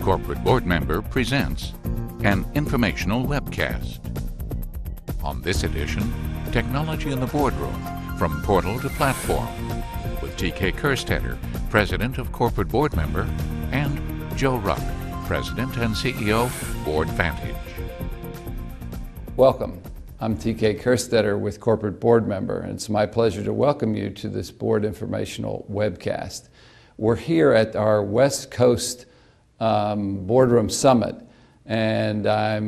Corporate Board Member presents an informational webcast. On this edition, Technology in the Boardroom, from Portal to Platform, with T.K. Kerstetter, President of Corporate Board Member, and Joe Ruck, President and CEO of BoardVantage. Welcome. I'm T.K. Kerstetter with Corporate Board Member, and it's my pleasure to welcome you to this Board Informational Webcast. We're here at our West Coast Boardroom Summit, and I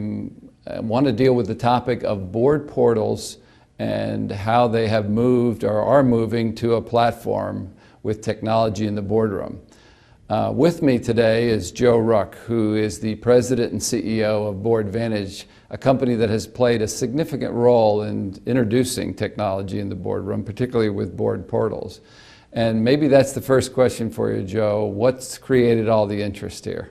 want to deal with the topic of board portals and how they have moved or are moving to a platform with technology in the boardroom. With me today is Joe Ruck, who is the President and CEO of BoardVantage, a company that has played a significant role in introducing technology in the boardroom, particularly with board portals. And maybe that's the first question for you, Joe. What's created all the interest here?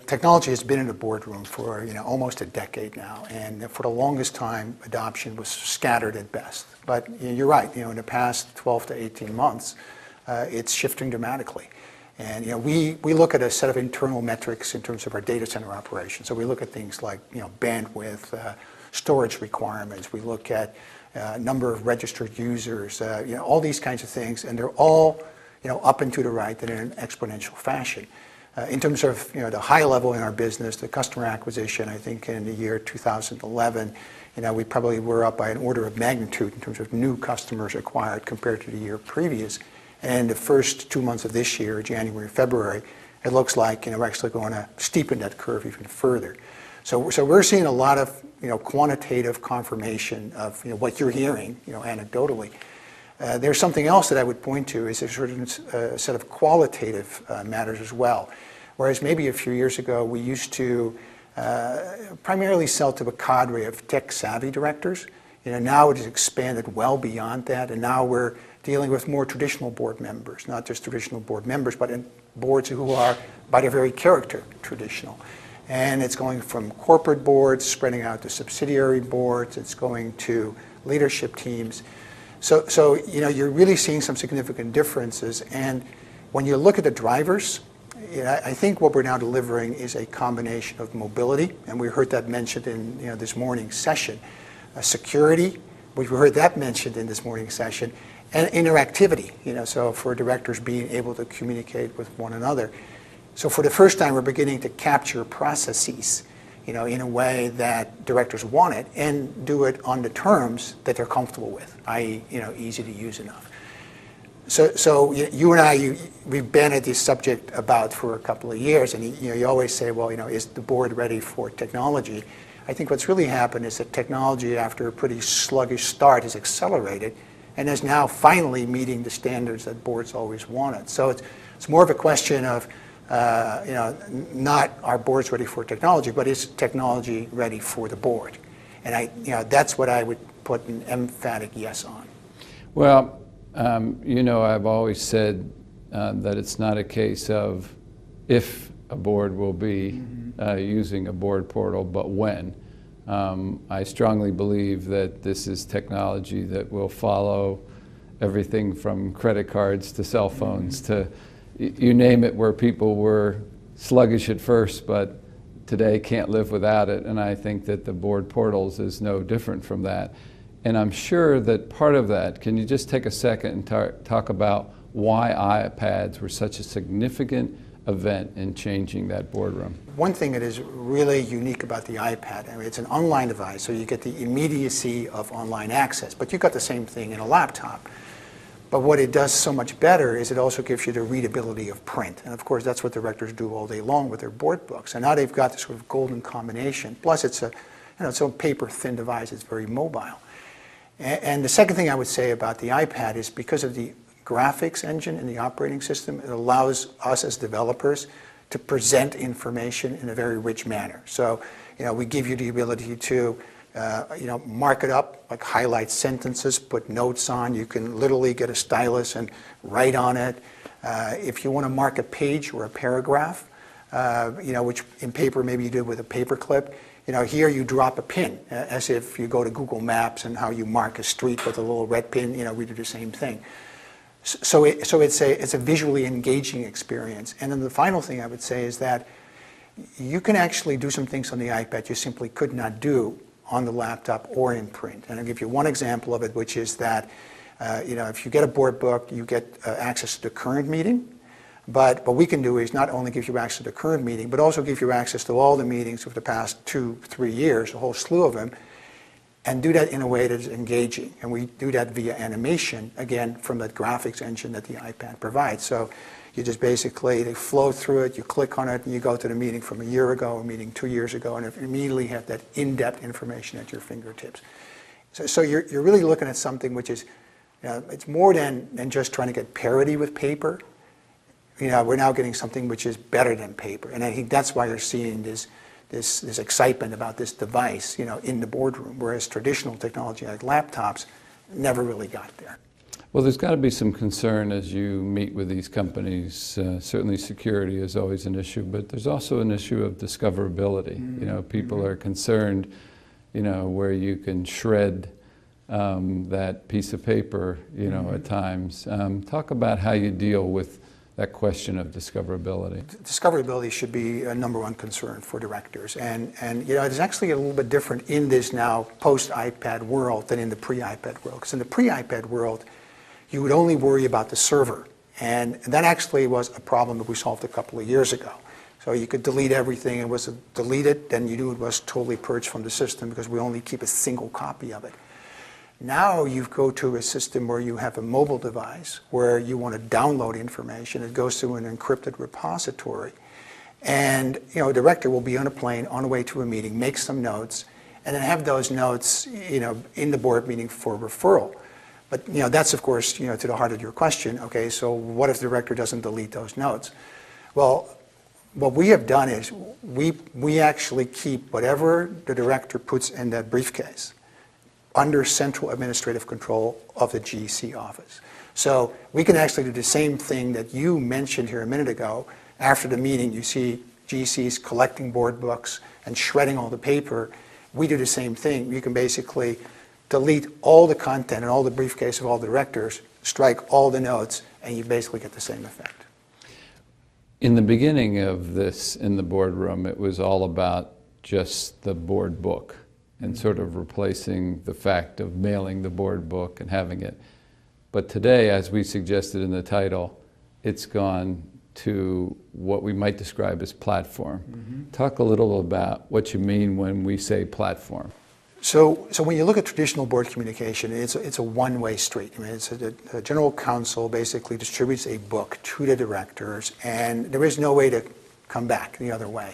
Technology has been in the boardroom for almost a decade now, and for the longest time, adoption was scattered at best. But you're right. In the past 12 to 18 months, it's shifting dramatically. And we look at a set of internal metrics in terms of our data center operations. So we look at things like bandwidth, storage requirements. We look at number of registered users, all these kinds of things, and they're all up and to the right and in an exponential fashion. In terms of the high level in our business, the customer acquisition, I think in the year 2011, we probably were up by an order of magnitude in terms of new customers acquired compared to the year previous. And the first 2 months of this year, January, February, it looks like we're actually going to steepen that curve even further. So we're seeing a lot of quantitative confirmation of what you're hearing anecdotally. There's something else that I would point to is a certain set of qualitative matters as well. Whereas maybe a few years ago we used to primarily sell to a cadre of tech-savvy directors. Now it has expanded well beyond that, and now we're dealing with more traditional board members, not just traditional board members, but in boards who are, by their very character, traditional. And it's going from corporate boards, spreading out to subsidiary boards, it's going to leadership teams. So you're really seeing some significant differences. And when you look at the drivers, I think what we're now delivering is a combination of mobility, and we heard that mentioned in this morning's session, security, we heard that mentioned in this morning's session, and interactivity, so for directors being able to communicate with one another. So for the first time, we're beginning to capture processes, in a way that directors want it, and do it on the terms that they're comfortable with, i.e., easy to use enough. So you and I, we've been at this subject about for a couple of years, and you always say, well, is the board ready for technology? I think what's really happened is that technology, after a pretty sluggish start, has accelerated, and is now finally meeting the standards that boards always wanted. So it's more of a question of, not are boards ready for technology, but is technology ready for the board? And that's what I would put an emphatic yes on. Well, I've always said that it's not a case of if a board will be using a board portal, but when. I strongly believe that this is technology that will follow everything from credit cards to cell phones to you name it, where people were sluggish at first, but today can't live without it. And I think that the board portals is no different from that. And I'm sure that part of that, can you just take a second and talk about why iPads were such a significant event in changing that boardroom? One thing that is really unique about the iPad, it's an online device, so you get the immediacy of online access, but you got the same thing in a laptop. But what it does so much better is it also gives you the readability of print. And of course, that's what directors do all day long with their board books. And now they've got this sort of golden combination. Plus, it's a paper-thin device. It's very mobile. And the second thing I would say about the iPad is because of the graphics engine in the operating system, it allows us as developers to present information in a very rich manner. So, we give you the ability to mark it up, like highlight sentences, put notes on. You can literally get a stylus and write on it. If you want to mark a page or a paragraph, which in paper maybe you do with a paper clip, here you drop a pin, as if you go to Google Maps and how you mark a street with a little red pin. We do the same thing. So it's a visually engaging experience. And then the final thing I would say is that you can actually do some things on the iPad you simply could not do on the laptop or in print. And I'll give you one example of it, which is that if you get a board book, you get access to the current meeting. But what we can do is not only give you access to the current meeting, but also give you access to all the meetings of the past 2-3 years, a whole slew of them, and do that in a way that is engaging. And we do that via animation, again, from that graphics engine that the iPad provides. So you just basically, they flow through it, you click on it, and you go to the meeting from a year ago, a meeting 2 years ago, and immediately have that in-depth information at your fingertips. So you're really looking at something which is, it's more than just trying to get parity with paper. We're now getting something which is better than paper. And I think that's why you're seeing this excitement about this device, in the boardroom, whereas traditional technology like laptops never really got there. Well, there's got to be some concern as you meet with these companies. Certainly security is always an issue, but there's also an issue of discoverability. People are concerned, where you can shred that piece of paper, at times. Talk about how you deal with that question of discoverability. Discoverability should be a number one concern for directors. And it's actually a little bit different in this now post-iPad world than in the pre-iPad world. Because in the pre-iPad world, you would only worry about the server. And that actually was a problem that we solved a couple of years ago. So you could delete everything, and was it deleted, then you knew it was totally purged from the system because we only keep a single copy of it. Now you go to a system where you have a mobile device where you want to download information. It goes through an encrypted repository. And a director will be on a plane on the way to a meeting, make some notes, and then have those notes in the board meeting for referral. But that's of course to the heart of your question. Okay, so what if the director doesn't delete those notes? Well, what we have done is we actually keep whatever the director puts in that briefcase under central administrative control of the GC office. So we can actually do the same thing that you mentioned here a minute ago. After the meeting, you see GCs collecting board books and shredding all the paper. We do the same thing. You can basically delete all the content and all the briefcase of all the directors, strike all the notes, and you basically get the same effect. In the beginning of this in the boardroom, it was all about just the board book and sort of replacing the fact of mailing the board book and having it. But today, as we suggested in the title, it's gone to what we might describe as platform. Talk a little about what you mean when we say platform. So when you look at traditional board communication, it's a one-way street. I mean, the general counsel basically distributes a book to the directors, and there is no way to come back the other way.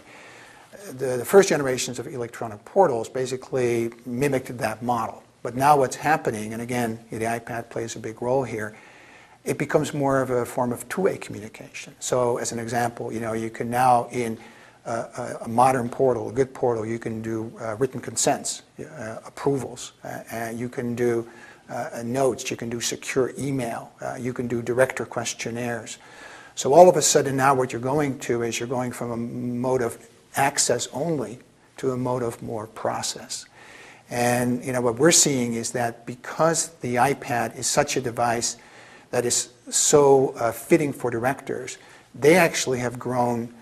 The first generations of electronic portals basically mimicked that model. But now what's happening, and again, the iPad plays a big role here, it becomes more of a form of two-way communication. So as an example, you can now in a modern portal, a good portal, you can do written consents, approvals, you can do notes, you can do secure email, you can do director questionnaires. So all of a sudden now what you're going to is you're going from a mode of access only to a mode of more process. And what we're seeing is that because the iPad is such a device that is so fitting for directors, they actually have grown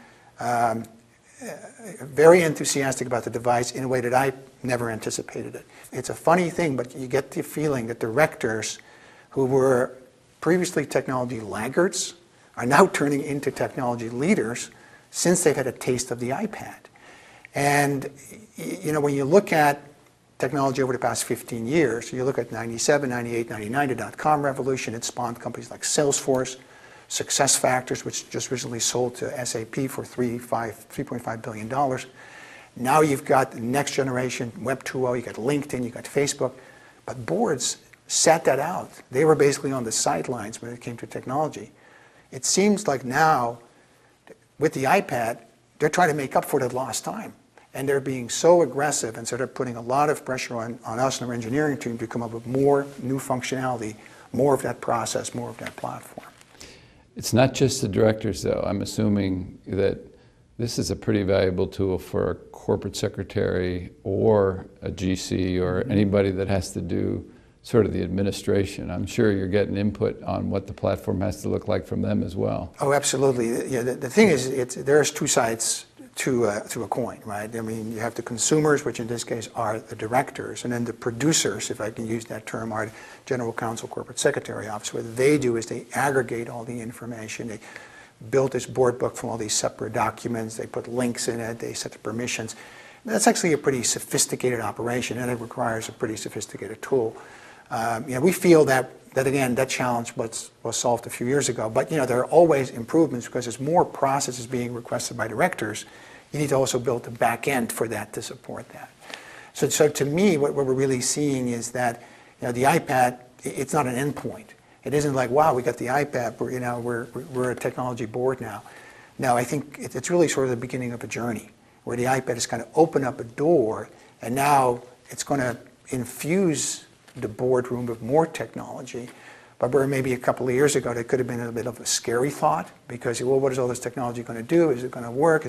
very enthusiastic about the device in a way that I never anticipated it. It's a funny thing, but you get the feeling that directors who were previously technology laggards are now turning into technology leaders since they've had a taste of the iPad. And when you look at technology over the past 15 years, you look at 97, 98, 99, the dot-com revolution, it spawned companies like Salesforce, SuccessFactors, which just recently sold to SAP for $3.5 billion. Now you've got the next generation, Web 2.0, you've got LinkedIn, you've got Facebook, but boards sat that out. They were basically on the sidelines when it came to technology. It seems like now, with the iPad, they're trying to make up for that lost time. And they're being so aggressive, and so they're putting a lot of pressure on us and our engineering team to come up with more new functionality, more of that process, more of that platform. It's not just the directors, though. I'm assuming that this is a pretty valuable tool for a corporate secretary or a GC or anybody that has to do sort of the administration. I'm sure you're getting input on what the platform has to look like from them as well. Oh, absolutely. The thing is, there's two sides to a coin, right? I mean, you have the consumers, which in this case are the directors, and then the producers, if I can use that term, are general counsel, corporate secretary office. What they do is they aggregate all the information. They build this board book from all these separate documents. They put links in it. They set the permissions. That's actually a pretty sophisticated operation, and it requires a pretty sophisticated tool. We feel that again, that challenge was solved a few years ago. But there are always improvements because as more processes being requested by directors, you need to also build the back end for that to support that. So to me, what we're really seeing is that the iPad, it's not an endpoint. It isn't like, wow, we got the iPad, we're a technology board now. No, I think it's really sort of the beginning of a journey where the iPad is kind of open up a door, and now it's going to infuse the boardroom with more technology. But where maybe a couple of years ago, that could have been a bit of a scary thought because, well, what is all this technology going to do? Is it going to work?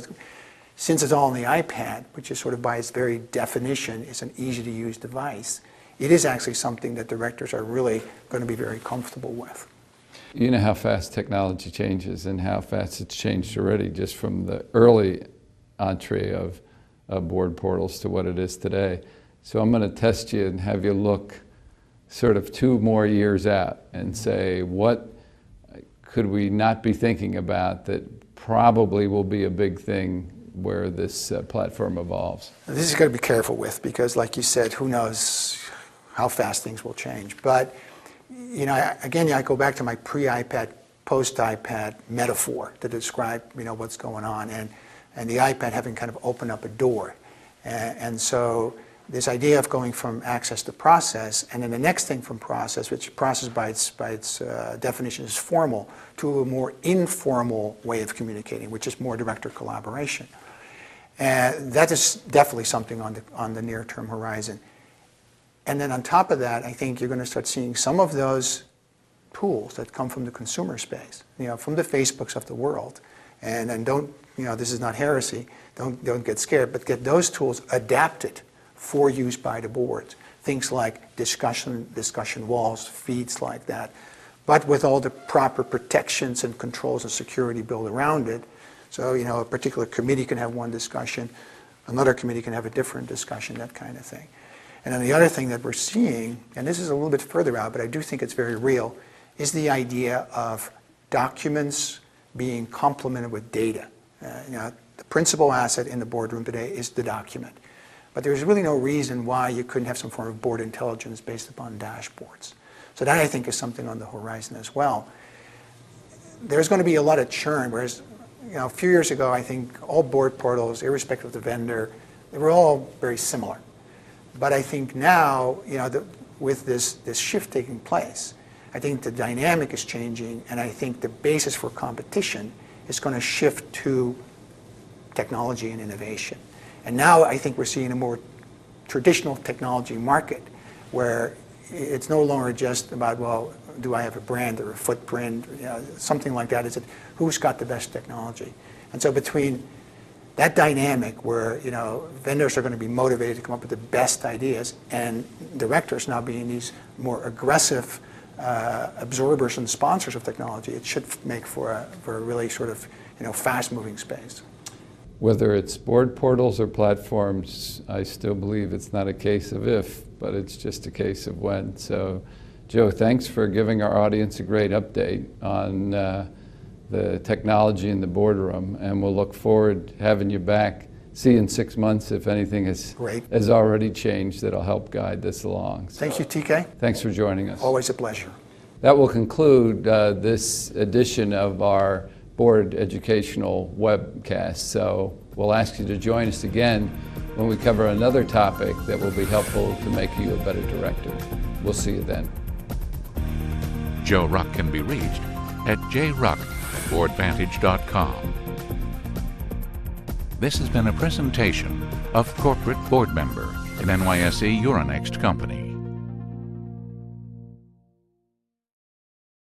Since it's all on the iPad, which is sort of by its very definition is an easy-to-use device, it is actually something that directors are really going to be very comfortable with. You know how fast technology changes and how fast it's changed already just from the early entree of board portals to what it is today. So I'm going to test you and have you look sort of 2 more years out and say, what could we not be thinking about that probably will be a big thing where this platform evolves? This is going to be careful with because, like you said, who knows how fast things will change. But, again, I go back to my pre-iPad, post-iPad metaphor to describe, what's going on, and the iPad having kind of opened up a door. And so this idea of going from access to process, and then the next thing from process, which process by its definition is formal, to a more informal way of communicating, which is more director collaboration. And that is definitely something on the near-term horizon. And then on top of that, I think you're going to start seeing some of those tools that come from the consumer space, from the Facebooks of the world. And don't, this is not heresy, don't get scared, but get those tools adapted for use by the boards. Things like discussion walls, feeds like that, but with all the proper protections and controls and security built around it. So, a particular committee can have one discussion, another committee can have a different discussion, that kind of thing. And then the other thing that we're seeing, and this is a little bit further out, but I do think it's very real, is the idea of documents being complemented with data. The principal asset in the boardroom today is the document. But there's really no reason why you couldn't have some form of board intelligence based upon dashboards. So that, I think, is something on the horizon as well. There's going to be a lot of churn, whereas a few years ago, I think all board portals, irrespective of the vendor, they were all very similar. But I think now, with this shift taking place, I think the dynamic is changing, and I think the basis for competition is going to shift to technology and innovation. And now I think we're seeing a more traditional technology market where it's no longer just about, well, do I have a brand or a footprint, something like that. Is it who's got the best technology? And so between that dynamic where vendors are going to be motivated to come up with the best ideas, and directors now being these more aggressive absorbers and sponsors of technology, it should make for a really sort of fast-moving space. Whether it's board portals or platforms, I still believe it's not a case of if, but it's just a case of when. So, Joe, thanks for giving our audience a great update on the technology in the boardroom, and we'll look forward to having you back. See you in 6 months if anything has already changed that'll help guide this along. So, thank you, TK. Thanks for joining us. Always a pleasure. That will conclude this edition of our board educational webcast. So we'll ask you to join us again when we cover another topic that will be helpful to make you a better director. We'll see you then. Joe Ruck can be reached at jruck@boardvantage.com. This has been a presentation of Corporate Board Member, an NYSE Euronext company.